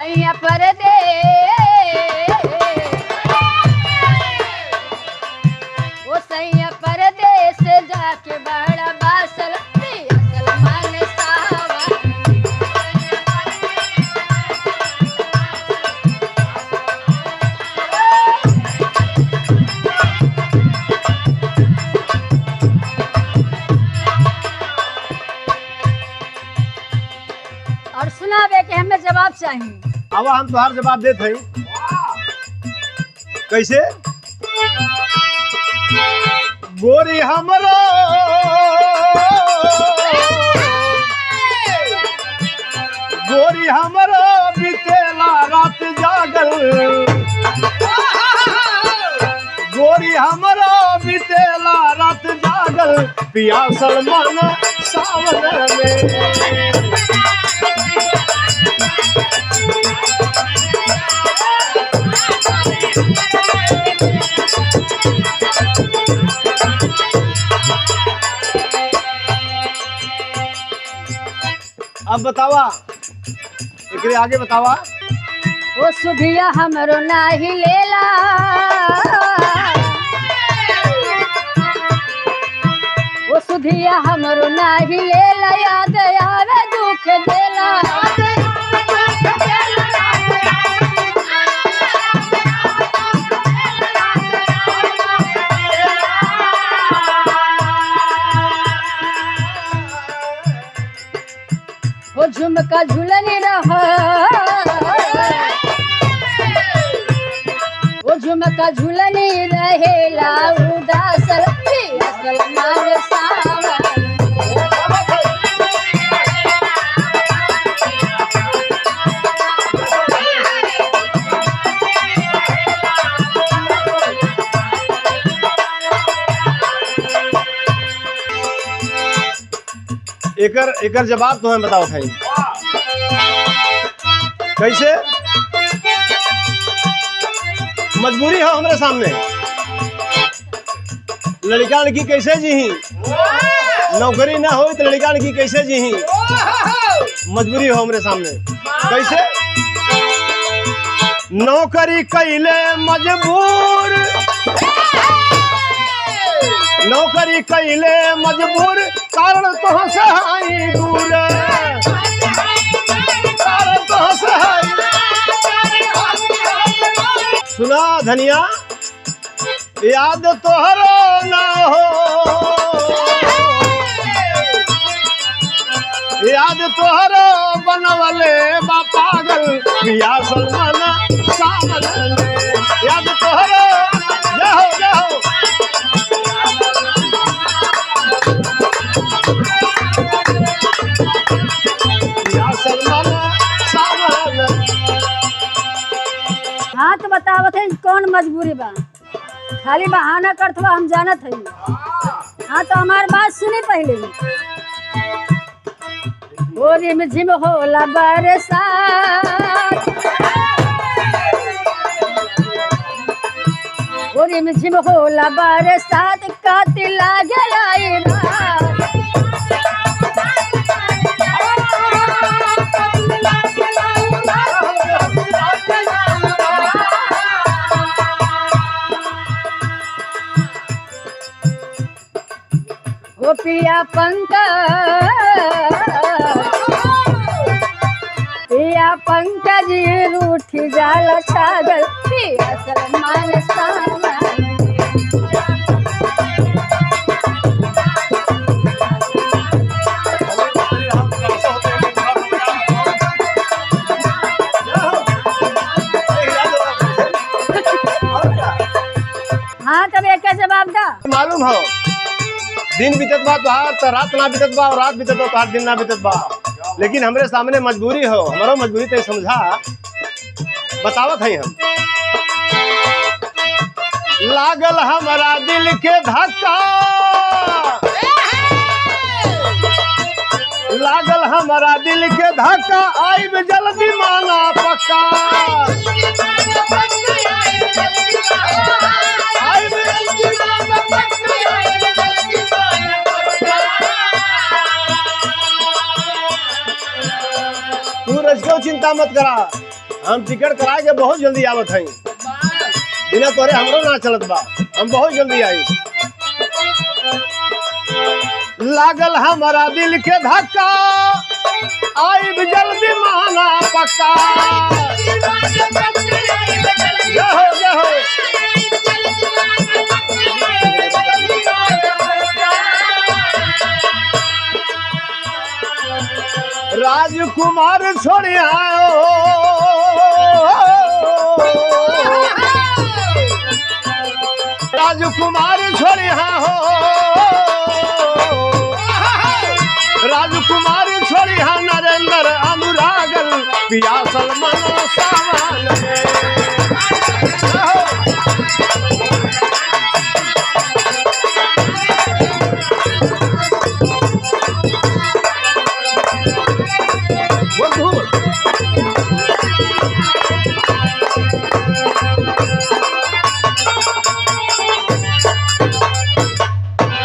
सैया परदेस ओ सैया परदेस जाके बड़ा बासल असल मन सावन और सुनावे के हमें जवाब चाहिए। अब हम तुहार जवाब देते हैं। कैसे? गोरी हमरो गोरी हमरो बीतेला रात जागल गोरी हमरो बीतेला रात जागल पियासल मन सावन में। अब बतावा एकरे आगे बतावा। ओ सुधिया हमरो नाही लेला ओ सुधिया हमरो नाही लेला याद आवे दुख देला वो झुमका झुलनी रहा वो झुमका झुलनी रहेला उदासल असल मन सावन। एकर जवाब तो हमें बताओ भाई। कैसे? मजबूरी है हमारे सामने लड़का लड़की कैसे जी नौकरी ना हो तो लड़का लड़की कैसे जी मजबूरी हो हमारे सामने। कैसे? नौकरी कैले मजबूर नौकरी कैले मजबूर कारण तो से आई दूर कारण तो से आई। सुना धनिया याद तोहरो ना हो याद तोहरो बनवले बा पागल पियासल मन सावन में। याद तोहरो जाओ जाओ हाँ तो बतावत है कौन मजबूरी बा खाली बहाना करत हुआ हम जानत है। हाँ तो हमार बात सुनी पहले। ओ रिमझिम होला बरसात ओ रिमझिम होला बरसात कातिल लागे लाई रात ओ पिया पंकज रूठी जाला छागल पियासल मन सावन। हाँ तब एक जवाब दा। मालूम हो दिन बीतत बा तोहार तो रात ना बीतत बा और रात बीतत बा तोहार दिन ना बीतत बा। लेकिन हमरे सामने मजबूरी हो हमारो मजबूरी तो समझा बतावत है हम। लागल हमारा दिल के धक्का लागल हमारा दिल के धक्का आइब जल्दी माना पक्का चिंता मत करा। हम टिकट कराए के बहुत जल्दी आवत हई, बिना तोरे हमरो ना चलत बा, हम बहुत जल्दी आई। लागल हमारा दिल के धक्का, आई भी जल्दी माना पक्का। जय हो। राजकुमार छोड़े आओ, राजकुमार छोड़े हो, राजकुमार छोड़े नरेंद्र अनुरागल पियासल मनो सावन में।